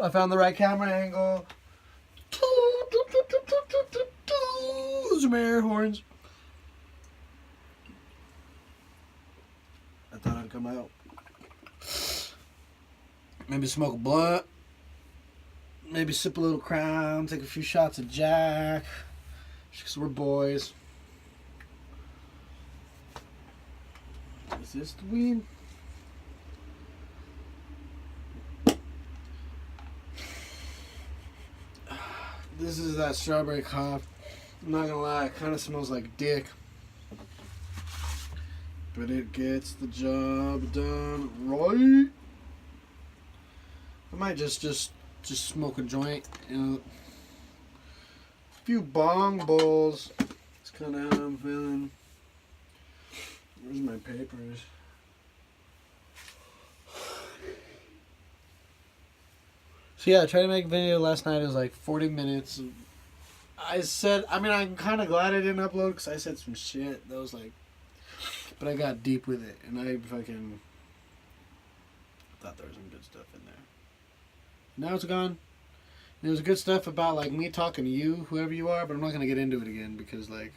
I found the right camera angle. Those are my air horns. I thought I'd come out. Maybe smoke a blunt. Maybe sip a little Crown. Take a few shots of Jack. Because we're boys. Is this the weed? This is that strawberry cough. I'm not gonna lie, it kind of smells like dick. But it gets the job done right. I might just smoke a joint. You know, a few bong bowls. That's kind of how I'm feeling. Where's my papers? So yeah, I tried to make a video last night. It was like 40 minutes. I'm kind of glad I didn't upload because I said some shit that was like, but I got deep with it and I fucking thought there was some good stuff in there. Now it's gone. There was good stuff about like me talking to you, whoever you are, but I'm not gonna get into it again because like,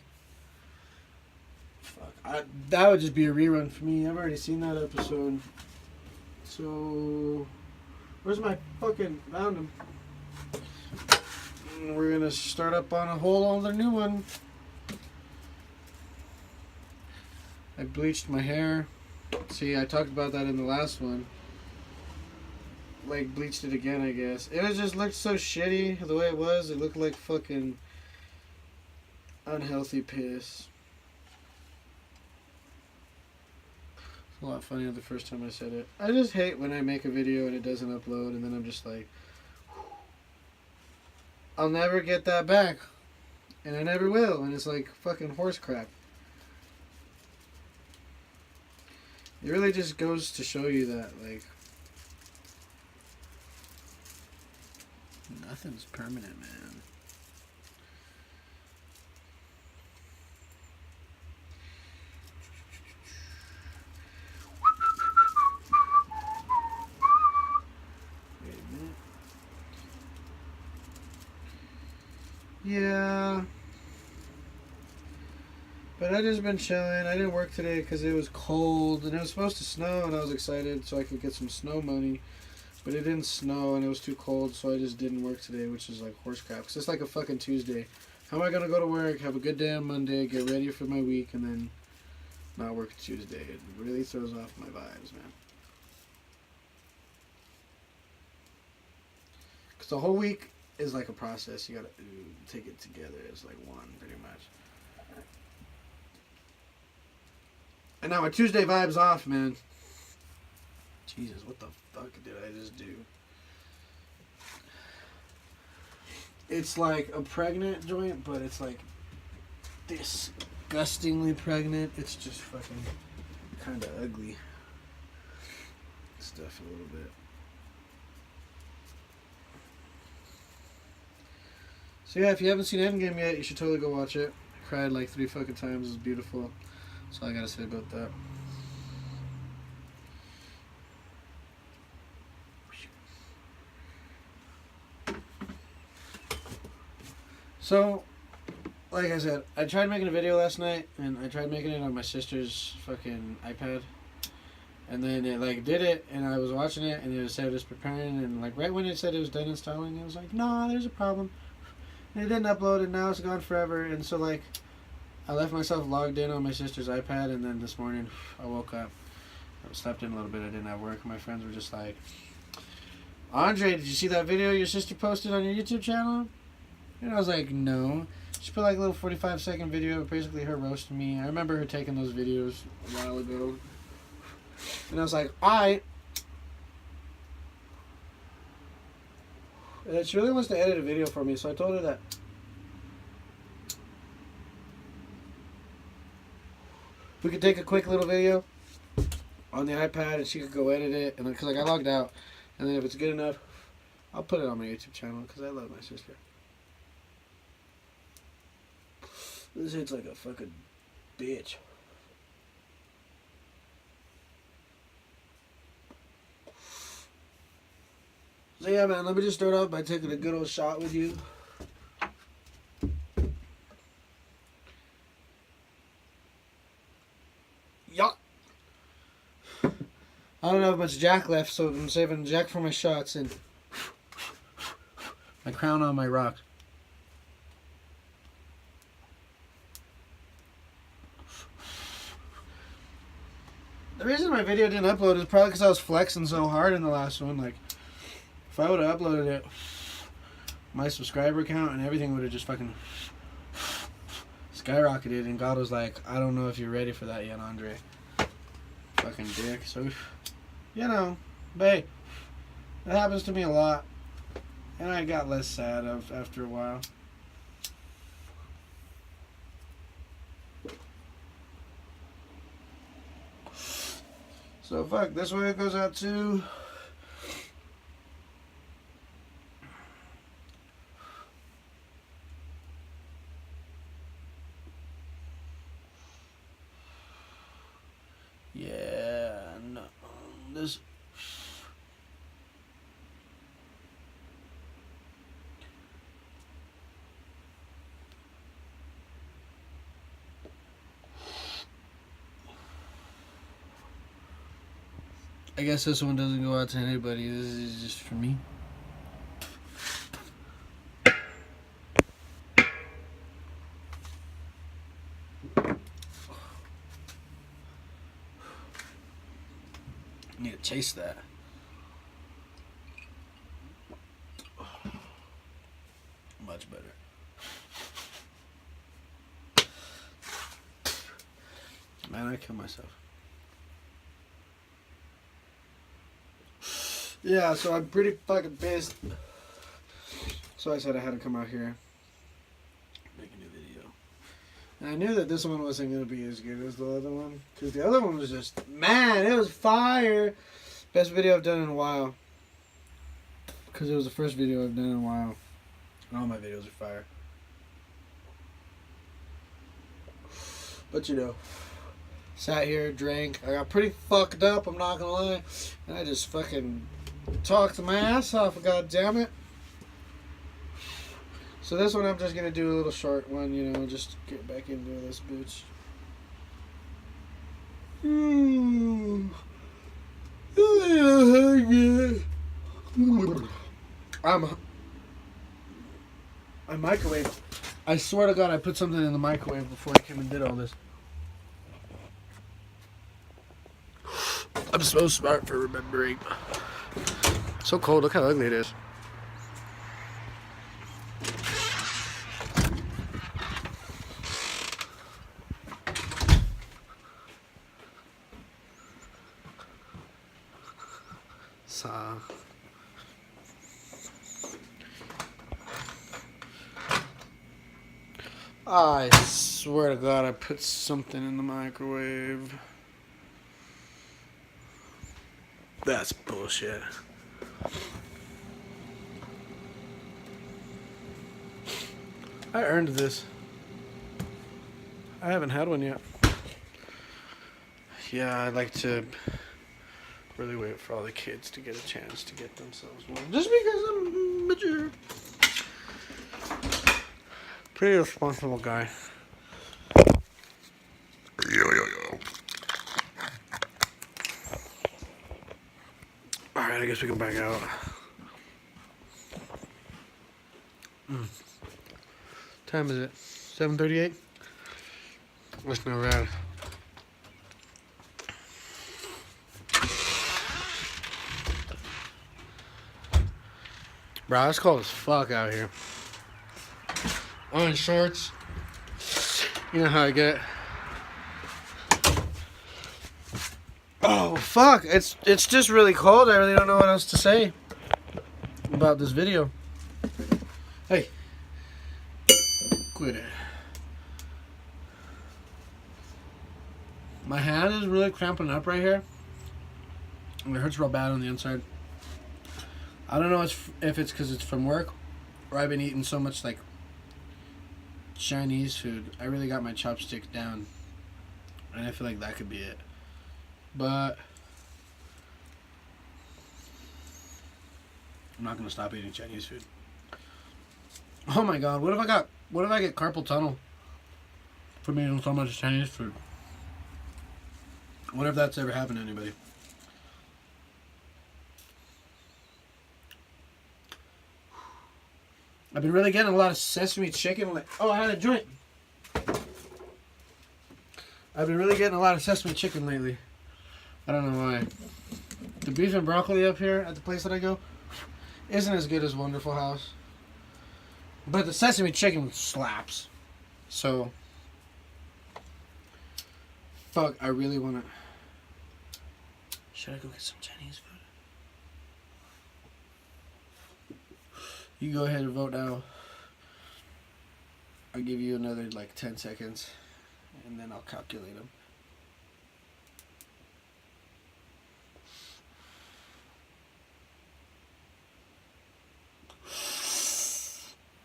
fuck, that would just be a rerun for me. I've already seen that episode. So. Where's my fucking... Found him. We're gonna start up on a whole other new one. I bleached my hair. See, I talked about that in the last one. Like, bleached it again, I guess. It just looked so shitty the way it was. It looked like fucking unhealthy piss. A lot funnier the first time I said it. I just hate when I make a video and it doesn't upload and then I'm just like, I'll never get that back. And I never will. And it's like fucking horse crap. It really just goes to show you that, like, nothing's permanent, man. Yeah. But I just been chilling. I didn't work today because it was cold and it was supposed to snow and I was excited so I could get some snow money. But it didn't snow and it was too cold so I just didn't work today, which is like horse crap. Because it's like a fucking Tuesday. How am I going to go to work, have a good day on Monday, get ready for my week, and then not work Tuesday? It really throws off my vibes, man. Because the whole week is like a process. You gotta take it together as like one, pretty much. And now my Tuesday vibe's off, man. Jesus, what the fuck did I just do? It's like a pregnant joint, but it's like disgustingly pregnant. It's just fucking kind of ugly stuff a little bit. So yeah, if you haven't seen Endgame yet, you should totally go watch it. I cried like 3 fucking times. It was beautiful. That's all I gotta say about that. So, like I said, I tried making a video last night, and I tried making it on my sister's fucking iPad. And then it like did it, and I was watching it, and it said it was preparing, and like right when it said it was done installing, it was like, nah, there's a problem. And it didn't upload, and now it's gone forever. And so like, I left myself logged in on my sister's iPad, and then this morning I woke up, I slept in a little bit, I didn't have work, and my friends were just like, Andre, did you see that video your sister posted on your YouTube channel? And I was like, no. She put like a little 45-second video, basically her roasting me. I remember her taking those videos a while ago. And I was like, alright. And she really wants to edit a video for me, so I told her that we could take a quick little video on the iPad and she could go edit it. And because like I logged out, and then if it's good enough, I'll put it on my YouTube channel because I love my sister. This hits like a fucking bitch. So yeah, man, let me just start off by taking a good old shot with you. Yeah. I don't have much Jack left, so I'm saving Jack for my shots and my crown on my rock. The reason my video didn't upload is probably because I was flexing so hard in the last one. Like, if I would have uploaded it, my subscriber count and everything would have just fucking skyrocketed. And God was like, I don't know if you're ready for that yet, Andre. Fucking dick. So, you know, but hey, that happens to me a lot. And I got less sad after a while. So fuck, this way it goes out to yeah, no, this I guess this one doesn't go out to anybody. This is just for me. I need to chase that. Much better. Man, I kill myself. Yeah, so I'm pretty fucking pissed. So I said I had to come out here, make a new video. And I knew that this one wasn't going to be as good as the other one. Because the other one was just, man, it was fire. Best video I've done in a while. Because it was the first video I've done in a while. And all my videos are fire. But you know, sat here, drank. I got pretty fucked up, I'm not going to lie. And I just fucking talked my ass off, god damn it. So this one I'm just gonna do a little short one, you know, just get back into this bitch. I microwave. I swear to God, I put something in the microwave before I came and did all this. I'm so smart for remembering. So cold, look how ugly it is. So I swear to God, I put something in the microwave. That's bullshit. I earned this. I haven't had one yet. Yeah, I'd like to really wait for all the kids to get a chance to get themselves one. Just because I'm mature. Pretty responsible guy. Alright, I guess we can back out. Time is it? 7:38? That's not bad. Bro, it's cold as fuck out here. I'm in shorts. You know how I get. Oh fuck! It's just really cold. I really don't know what else to say about this video. Hey, quit it. My hand is really cramping up right here. And it hurts real bad on the inside. I don't know if it's because it's from work or I've been eating so much like Chinese food. I really got my chopsticks down. And I feel like that could be it. But I'm not gonna stop eating Chinese food. Oh my god, what if I get carpal tunnel from eating so much Chinese food? What if that's ever happened to anybody? I've been really getting a lot of sesame chicken. Oh, I had a joint. I've been really getting a lot of sesame chicken lately. I don't know why. The beef and broccoli up here at the place that I go isn't as good as Wonderful House. But the sesame chicken slaps. So, fuck, I really want to... Should I go get some Chinese food? You go ahead and vote now. I'll give you another, 10 seconds. And then I'll calculate them.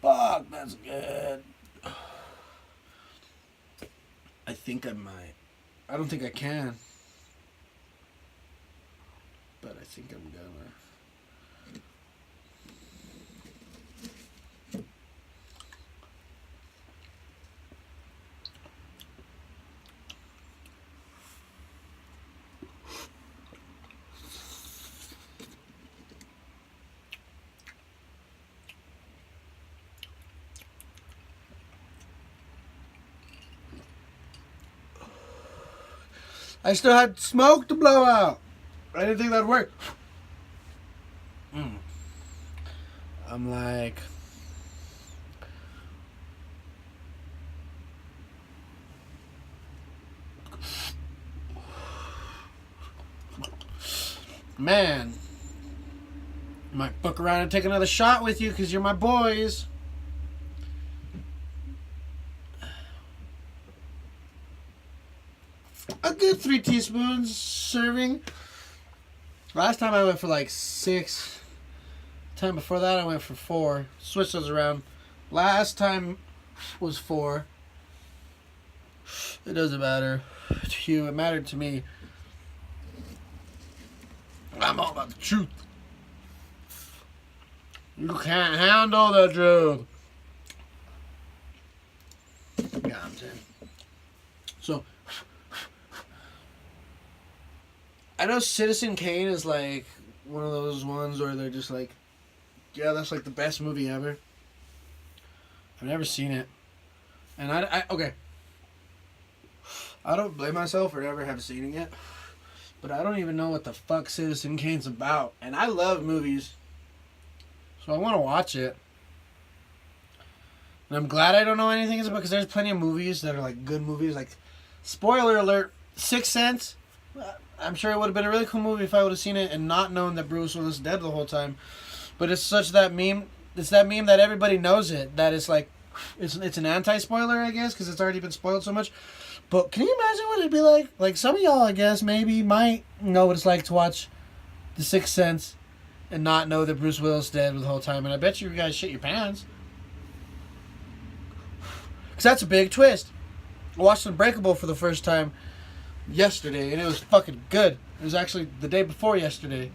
Fuck, that's good. I think I might. I don't think I can. But I think I'm gonna. I still had smoke to blow out. I didn't think that'd work. I'm like... Man. Might fuck around and take another shot with you because you're my boys. A good 3 teaspoons serving. Last time I went for 6. Time before that I went for 4. Switch those around. Last time was 4. It doesn't matter to you. It mattered to me. I'm all about the truth. You can't handle the truth. Yeah, I'm saying. So, I know Citizen Kane is one of those ones where they're just yeah, that's the best movie ever. I've never seen it. And okay. I don't blame myself for never have seen it yet. But I don't even know what the fuck Citizen Kane's about. And I love movies. So I want to watch it. And I'm glad I don't know anything about, because there's plenty of movies that are good movies. Spoiler alert, Sixth Sense. I'm sure it would have been a really cool movie if I would have seen it and not known that Bruce Willis is dead the whole time. But it's such that meme. It's that meme that everybody knows it. That it's it's an anti-spoiler, I guess, because it's already been spoiled so much. But can you imagine what it'd be like? Some of y'all, I guess, maybe might know what it's like to watch The Sixth Sense and not know that Bruce Willis is dead the whole time. And I bet you guys shit your pants. Because that's a big twist. I watched Unbreakable for the first time yesterday, and it was fucking good. It was actually the day before yesterday.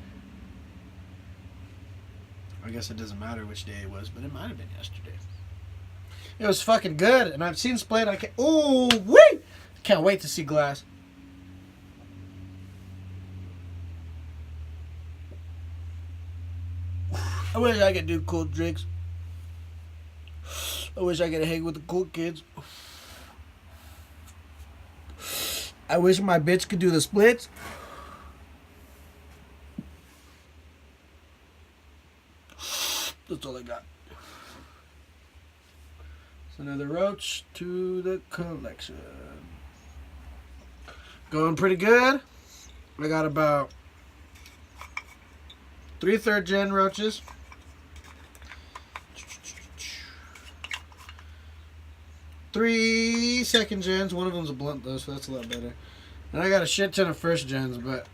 I guess it doesn't matter which day it was, but it might have been yesterday. It was fucking good, and I've seen Split. Ooh, wait! Can't wait to see Glass. I wish I could do cool drinks. I wish I could hang with the cool kids. I wish my bitch could do the splits. That's all I got. It's another roach to the collection. Going pretty good. I got about 3 third-gen roaches. 3 second gens. One of them's a blunt though, so that's a lot better. And I got a shit ton of first gens, but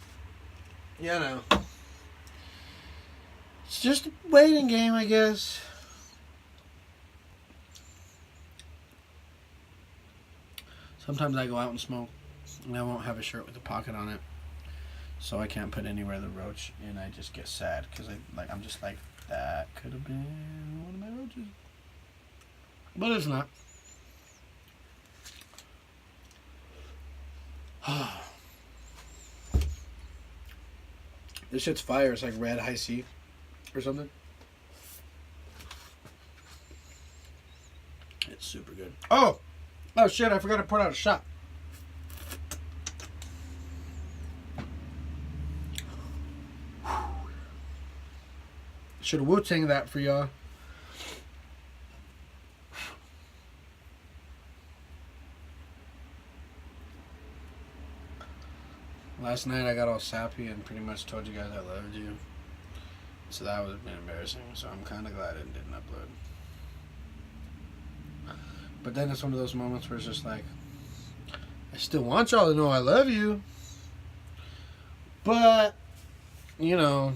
you know, it's just a waiting game, I guess. Sometimes I go out and smoke, and I won't have a shirt with a pocket on it. So I can't put anywhere the roach, and I just get sad because I'm just like, that could have been one of my roaches, but it's not. This shit's fire. It's like red high C or something. It's super good. Oh shit! I forgot to put out a shot. Should have Wu-Tang that for y'all. Last night I got all sappy and pretty much told you guys I loved you. So that would have been embarrassing. So I'm kind of glad I didn't upload. But then it's one of those moments where it's just like, I still want y'all to know I love you. But, you know,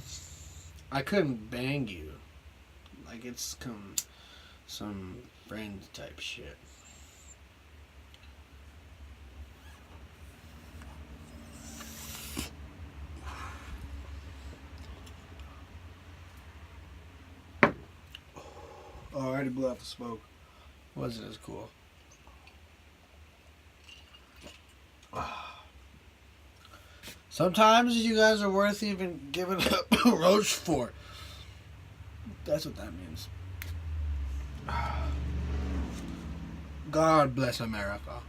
I couldn't bang you. Like, it's some friend type shit. Oh, I already blew out the smoke. Wasn't as cool. Sometimes you guys are worth even giving up roach for. That's what that means. God bless America.